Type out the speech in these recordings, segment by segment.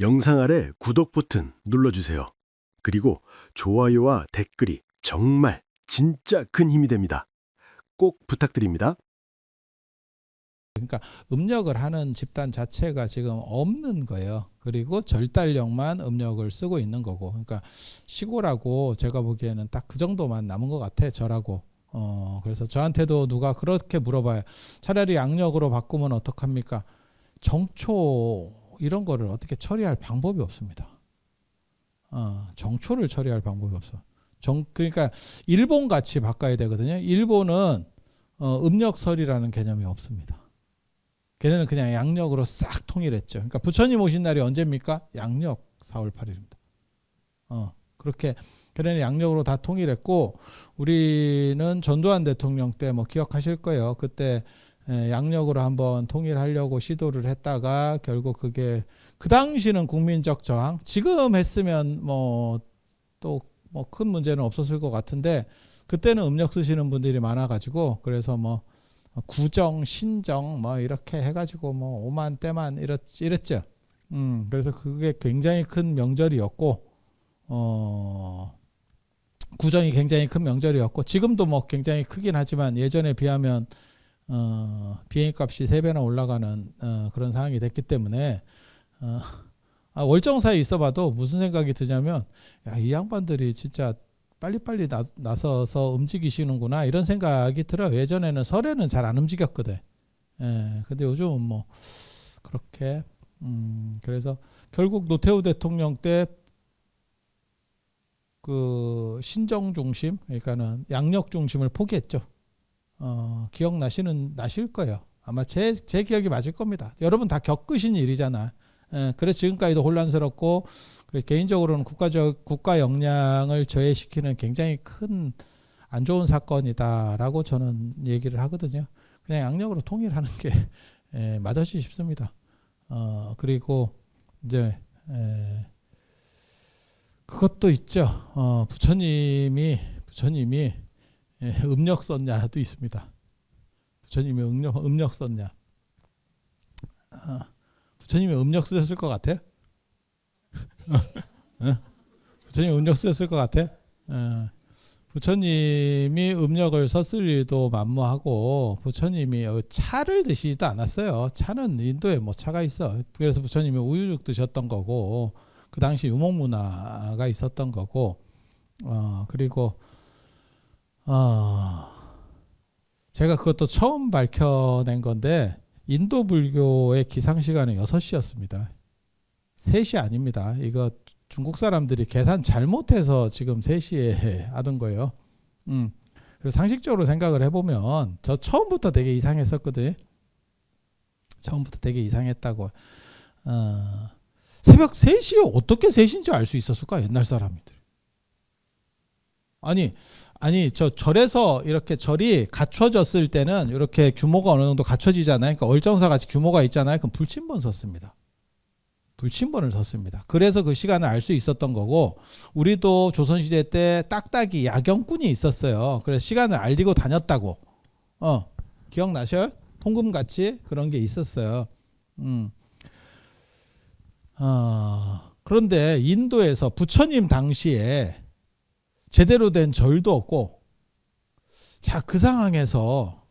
영상 아래 구독 버튼 눌러주세요. 그리고 좋아요와 댓글이 정말 진짜 큰 힘이 됩니다. 꼭 부탁드립니다. 그러니까 음력을 하는 집단 자체가 지금 없는 거예요. 그리고 절달력만 음력을 쓰고 있는 거고. 그러니까 시골하고 제가 보기에는 딱 그 정도만 남은 것 같아. 저라고. 그래서 저한테도 누가 그렇게 물어봐요. 차라리 양력으로 바꾸면 어떡합니까? 정초 이런 거를 어떻게 처리할 방법이 없습니다. 정초를 처리할 방법이 없어. 그러니까 일본 같이 바꿔야 되거든요. 일본은 음력설이라는 개념이 없습니다. 걔네는 그냥 양력으로 싹 통일했죠. 그러니까 부처님 오신 날이 언제입니까? 양력 4월 8일입니다. 그렇게 걔네는 양력으로 다 통일했고, 우리는 전두환 대통령 때 뭐 기억하실 거예요. 그때 양력으로 한번 통일하려고 시도를 했다가 결국 그게 그 당시는 국민적 저항, 지금 했으면 뭐 또 뭐 큰 문제는 없었을 것 같은데, 그때는 음력 쓰시는 분들이 많아가지고, 그래서 뭐 구정, 신정 뭐 이렇게 해가지고 뭐 5만 때만 이랬죠. 그래서 그게 굉장히 큰 명절이었고, 구정이 굉장히 큰 명절이었고, 지금도 뭐 굉장히 크긴 하지만 예전에 비하면 비행값이 3배나 올라가는 그런 상황이 됐기 때문에 월정사에 있어봐도 무슨 생각이 드냐면, 야, 이 양반들이 진짜 빨리빨리 나서서 움직이시는구나 이런 생각이 들어요. 예전에는 설에는 잘 안 움직였거든. 근데 요즘은 뭐 그렇게 그래서 결국 노태우 대통령 때 그 신정 중심, 그러니까는 양력 중심을 포기했죠. 나실 거예요. 아마 제 기억이 맞을 겁니다. 여러분 다 겪으신 일이잖아. 그래서 지금까지도 혼란스럽고, 개인적으로는 국가 역량을 저해시키는 굉장히 큰 안 좋은 사건이다라고 저는 얘기를 하거든요. 그냥 양력으로 통일하는 게 맞으시 싶습니다. 그리고 이제 그것도 있죠. 부처님이 음력 썼냐도 있습니다. 부처님이 음력 썼냐. 부처님이 음력 쓰셨을 것 같아? 부처님이 음력 쓰셨을 것 같아? 부처님이 음력을 썼을 일도 만무하고, 부처님이 차를 드시지도 않았어요. 차는 인도에 뭐 차가 있어. 그래서 부처님이 우유죽 드셨던 거고, 그 당시 유목문화가 있었던 거고, 그리고 제가 그것도 처음 밝혀낸 건데, 인도 불교의 기상시간은 6시였습니다. 3시 아닙니다. 이거 중국 사람들이 계산 잘못해서 지금 3시에 하던 거예요. 그래서 상식적으로 생각을 해보면, 저 처음부터 되게 이상했었거든. 처음부터 되게 이상했다고. 새벽 3시에 어떻게 3시인지 알 수 있었을까? 옛날 사람들. 아니 저 절에서 이렇게 절이 갖춰졌을 때는 이렇게 규모가 어느 정도 갖춰지잖아요. 그러니까 월정사 같이 규모가 있잖아요. 그럼 불침번 섰습니다. 불침번을 섰습니다. 그래서 그 시간을 알 수 있었던 거고, 우리도 조선시대 때 딱딱이 야경꾼이 있었어요. 그래서 시간을 알리고 다녔다고. 기억나셔요? 통금같이 그런 게 있었어요. 그런데 인도에서 부처님 당시에 제대로 된 절도 없고, 자, 그 상황에서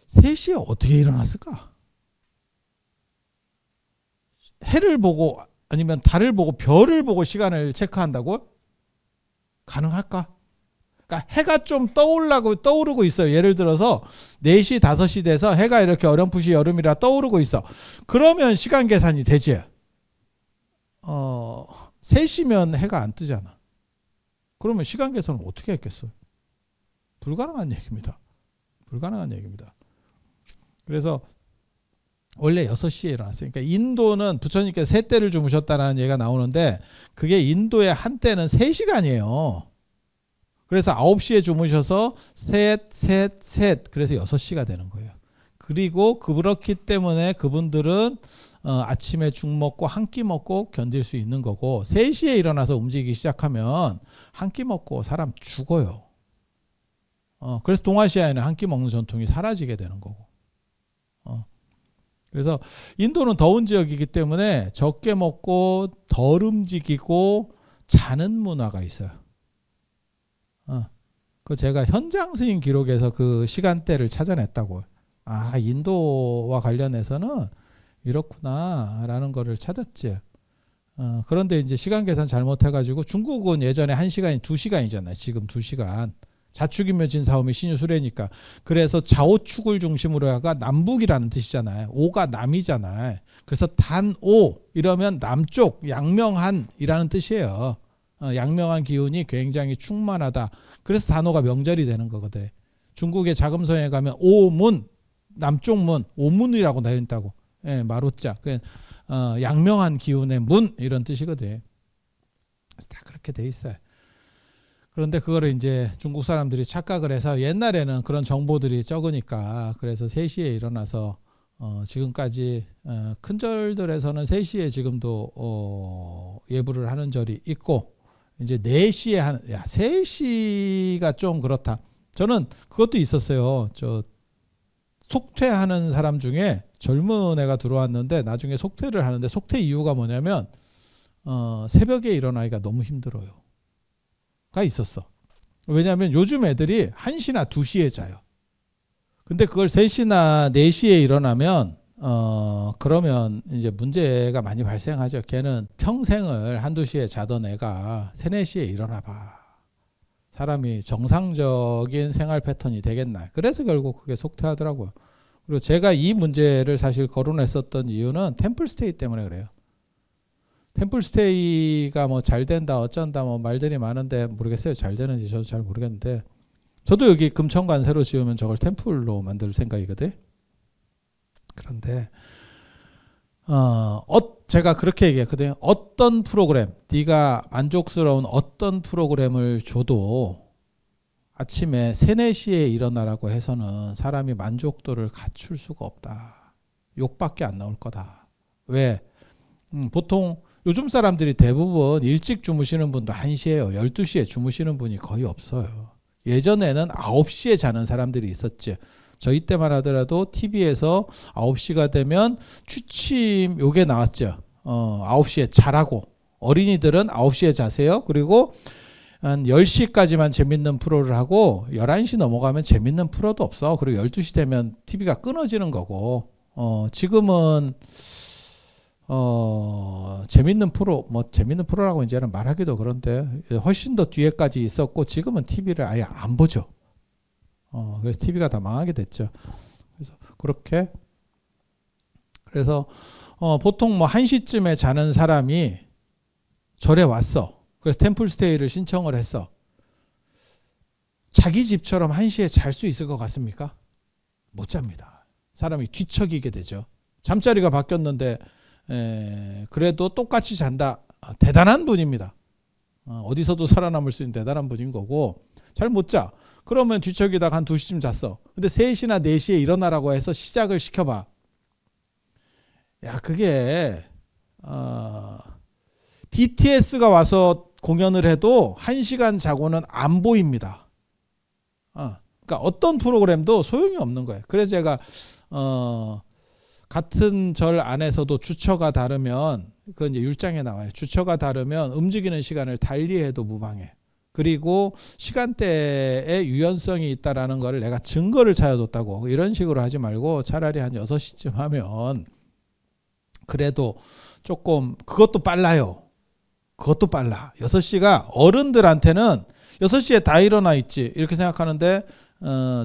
3시에 어떻게 일어났을까? 해를 보고 아니면 달을 보고 별을 보고 시간을 체크한다고? 가능할까? 그러니까 해가 좀 떠오르고 있어요. 예를 들어서 4시, 5시 돼서 해가 이렇게 어렴풋이 여름이라 떠오르고 있어. 그러면 시간 계산이 되지. 3시면 해가 안 뜨잖아. 그러면 시간 계산을 어떻게 했겠어요? 불가능한 얘기입니다. 불가능한 얘기입니다. 그래서 원래 6시에 일어났어요. 그러니까 인도는 부처님께서 3때를 주무셨다는 얘기가 나오는데, 그게 인도의 한때는 3시간이에요. 그래서 9시에 주무셔서 셋, 그래서 6시가 되는 거예요. 그리고 그렇기 때문에 그분들은 아침에 죽 먹고 한 끼 먹고 견딜 수 있는 거고, 3시에 일어나서 움직이기 시작하면 한 끼 먹고 사람 죽어요. 그래서 동아시아에는 한 끼 먹는 전통이 사라지게 되는 거고. 그래서 인도는 더운 지역이기 때문에 적게 먹고 덜 움직이고 자는 문화가 있어요. 그 제가 현장 스님 기록에서 그 시간대를 찾아냈다고. 아, 인도와 관련해서는 이렇구나라는 거를 찾았지. 그런데 이제 시간 계산 잘못해가지고 중국은 예전에 1시간이 2시간이잖아요. 지금 2시간. 자축이며 진사오미 신유수레니까. 그래서 좌우축을 중심으로 해가 남북이라는 뜻이잖아요. 오가 남이잖아요. 그래서 단오 이러면 남쪽 양명한이라는 뜻이에요. 양명한 기운이 굉장히 충만하다. 그래서 단오가 명절이 되는 거거든. 중국의 자금성에 가면 오문, 남쪽 문, 오문이라고 되어 있다고. 예, 마로자. 양명한 기운의 문 이런 뜻이거든. 다 그렇게 돼 있어요. 그런데 그거를 이제 중국 사람들이 착각을 해서 옛날에는 그런 정보들이 적으니까 그래서 3시에 일어나서 지금까지 큰 절들에서는 3시에 지금도 예불을 하는 절이 있고 이제 4시에 하는 3시가 좀 그렇다. 저는 그것도 있었어요. 저 속퇴하는 사람 중에 젊은 애가 들어왔는데 나중에 속퇴를 하는데 속퇴 이유가 뭐냐면 새벽에 일어나기가 너무 힘들어요. 가 있었어. 왜냐하면 요즘 애들이 1시나 2시에 자요. 근데 그걸 3시나 4시에 일어나면 그러면 이제 문제가 많이 발생하죠. 걔는 평생을 1-2시에 자던 애가 3-4시에 일어나 봐. 사람이 정상적인 생활 패턴이 되겠나. 그래서 결국 그게 속퇴하더라고요. 그리고 제가 이 문제를 사실 거론했었던 이유는 템플스테이 때문에 그래요. 템플스테이가 뭐 잘 된다 어쩐다 뭐 말들이 많은데 모르겠어요. 잘 되는지 저도 잘 모르겠는데 저도 여기 금천관 새로 지으면 저걸 템플로 만들 생각이거든. 그런데 제가 그렇게 얘기했거든요. 어떤 프로그램, 네가 만족스러운 어떤 프로그램을 줘도 아침에 3-4시에 일어나라고 해서는 사람이 만족도를 갖출 수가 없다. 욕밖에 안 나올 거다. 왜? 보통 요즘 사람들이 대부분 일찍 주무시는 분도 1시에요. 12시에 주무시는 분이 거의 없어요. 예전에는 9시에 자는 사람들이 있었지. 저희 때만 하더라도 TV에서 9시가 되면 취침 요게 나왔죠. 9시에 자라고. 어린이들은 9시에 자세요. 그리고 한 10시까지만 재밌는 프로를 하고 11시 넘어가면 재밌는 프로도 없어. 그리고 12시 되면 TV가 끊어지는 거고. 지금은 재밌는 프로, 뭐 재밌는 프로라고 이제는 말하기도 그런데 훨씬 더 뒤에까지 있었고 지금은 TV를 아예 안 보죠. 그래서 TV가 다 망하게 됐죠. 그래서 그렇게 그래서 보통 뭐 1시쯤에 자는 사람이 절에 왔어. 그래서 템플스테이를 신청을 했어. 자기 집처럼 1시에 잘 수 있을 것 같습니까? 못 잡니다. 사람이 뒤척이게 되죠. 잠자리가 바뀌었는데 그래도 똑같이 잔다. 대단한 분입니다. 어디서도 살아남을 수 있는 대단한 분인 거고 잘 못 자. 그러면 뒤척이다가 한 2시쯤 잤어. 근데 3시나 4시에 일어나라고 해서 시작을 시켜봐. 야, 그게 BTS가 와서 공연을 해도 1시간 자고는 안 보입니다. 그러니까 어떤 프로그램도 소용이 없는 거예요. 그래서 제가 같은 절 안에서도 주처가 다르면 그건 이제 율장에 나와요. 주처가 다르면 움직이는 시간을 달리해도 무방해. 그리고 시간대에 유연성이 있다라는 걸 내가 증거를 찾아줬다고 이런 식으로 하지 말고 차라리 한 6시쯤 하면 그래도 조금 그것도 빨라요. 그것도 빨라. 6시가 어른들한테는 6시에 다 일어나 있지 이렇게 생각하는데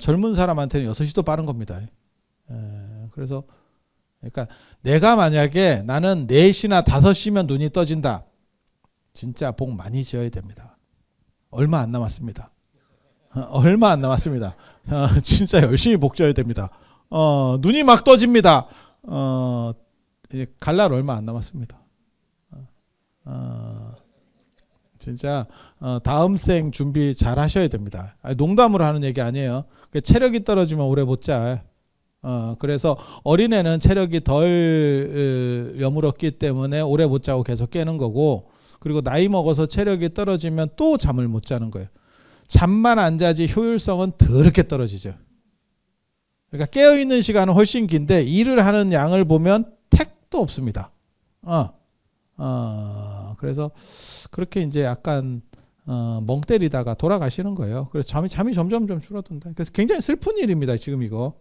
젊은 사람한테는 6시도 빠른 겁니다. 그래서 그러니까 내가 만약에 나는 4시나 5시면 눈이 떠진다. 진짜 복 많이 지어야 됩니다. 얼마 안 남았습니다. 얼마 안 남았습니다. 진짜 열심히 복 지어야 됩니다. 눈이 막 떠집니다. 갈 날 얼마 안 남았습니다. 진짜 다음 생 준비 잘 하셔야 됩니다. 농담으로 하는 얘기 아니에요. 체력이 떨어지면 오래 못 자. 그래서 어린애는 체력이 덜 여물었기 때문에 오래 못 자고 계속 깨는 거고 그리고 나이 먹어서 체력이 떨어지면 또 잠을 못 자는 거예요. 잠만 안 자지 효율성은 더럽게 떨어지죠. 그러니까 깨어 있는 시간은 훨씬 긴데 일을 하는 양을 보면 택도 없습니다. 그래서 그렇게 이제 약간 멍 때리다가 돌아가시는 거예요. 그래서 잠이 점점 줄어든다. 그래서 굉장히 슬픈 일입니다. 지금 이거.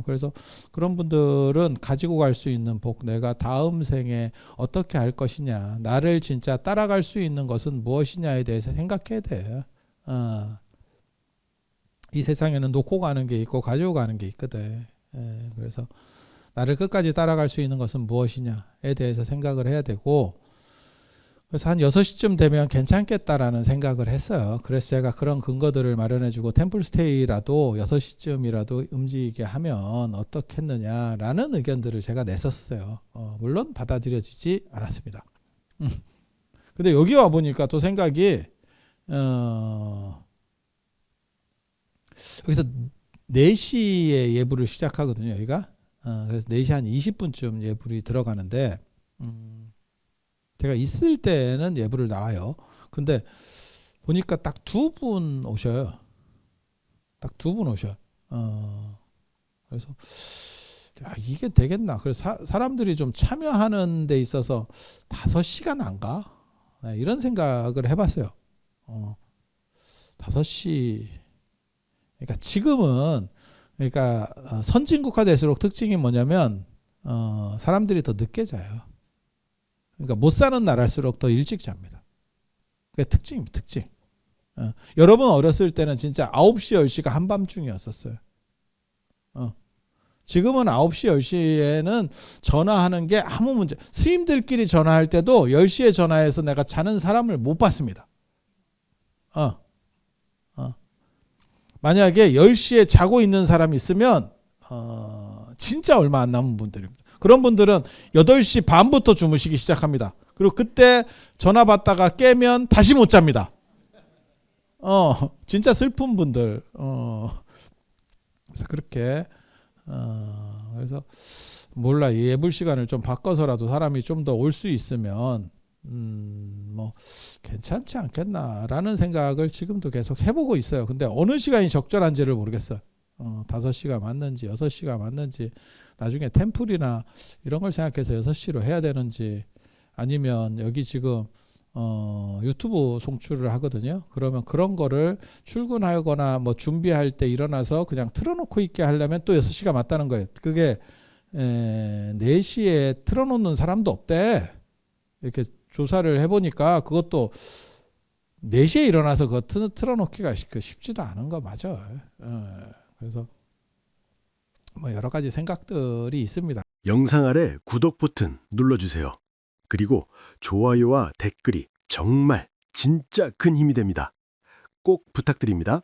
그래서 그런 분들은 가지고 갈 수 있는 복, 내가 다음 생에 어떻게 할 것이냐, 나를 진짜 따라갈 수 있는 것은 무엇이냐에 대해서 생각해야 돼. 이 세상에는 놓고 가는 게 있고 가지고 가는 게 있거든. 그래서 나를 끝까지 따라갈 수 있는 것은 무엇이냐에 대해서 생각을 해야 되고, 그래서 한 6시쯤 되면 괜찮겠다라는 생각을 했어요. 그래서 제가 그런 근거들을 마련해주고 템플스테이라도 6시쯤이라도 움직이게 하면 어떻겠느냐라는 의견들을 제가 냈었어요. 물론 받아들여지지 않았습니다. 근데 여기 와 보니까 또 생각이 여기서 4시에 예불을 시작하거든요. 여기가. 그래서 4시 한 20분쯤 예불이 들어가는데 제가 있을 때는 예불을 나와요. 근데 보니까 딱 2분 오셔요. 딱 2분 오셔요. 그래서 야, 이게 되겠나. 그래서 사람들이 좀 참여하는 데 있어서 5시간 안 가? 네, 이런 생각을 해봤어요. 5시. 그러니까 지금은 그러니까 선진국화 될수록 특징이 뭐냐면 사람들이 더 늦게 자요. 그러니까 못 사는 나라일수록 더 일찍 잡니다. 그게 특징입니다. 특징. 여러분 어렸을 때는 진짜 9시, 10시가 한밤중이었었어요. 지금은 9시, 10시에는 전화하는 게 아무 문제. 스님들끼리 전화할 때도 10시에 전화해서 내가 자는 사람을 못 봤습니다. 만약에 10시에 자고 있는 사람이 있으면 진짜 얼마 안 남은 분들입니다. 그런 분들은 8시 반부터 주무시기 시작합니다. 그리고 그때 전화 받다가 깨면 다시 못 잡니다. 진짜 슬픈 분들. 그래서 그렇게 그래서 몰라, 예불 시간을 좀 바꿔서라도 사람이 좀 더 올 수 있으면 뭐 괜찮지 않겠나라는 생각을 지금도 계속 해보고 있어요. 근데 어느 시간이 적절한지를 모르겠어요. 5시가 맞는지 6시가 맞는지, 나중에 템플이나 이런 걸 생각해서 6시로 해야 되는지, 아니면 여기 지금 유튜브 송출을 하거든요. 그러면 그런 거를 출근하거나 뭐 준비할 때 일어나서 그냥 틀어놓고 있게 하려면 또 6시가 맞다는 거예요. 그게 4시에 틀어놓는 사람도 없대. 이렇게 조사를 해보니까 그것도 4시에 일어나서 그거 틀어놓기가 쉽지도 않은 거 맞아. 그래서 뭐 여러 가지 생각들이 있습니다. 영상 아래 구독 버튼 눌러주세요. 그리고 좋아요와 댓글이 정말 진짜 큰 힘이 됩니다. 꼭 부탁드립니다.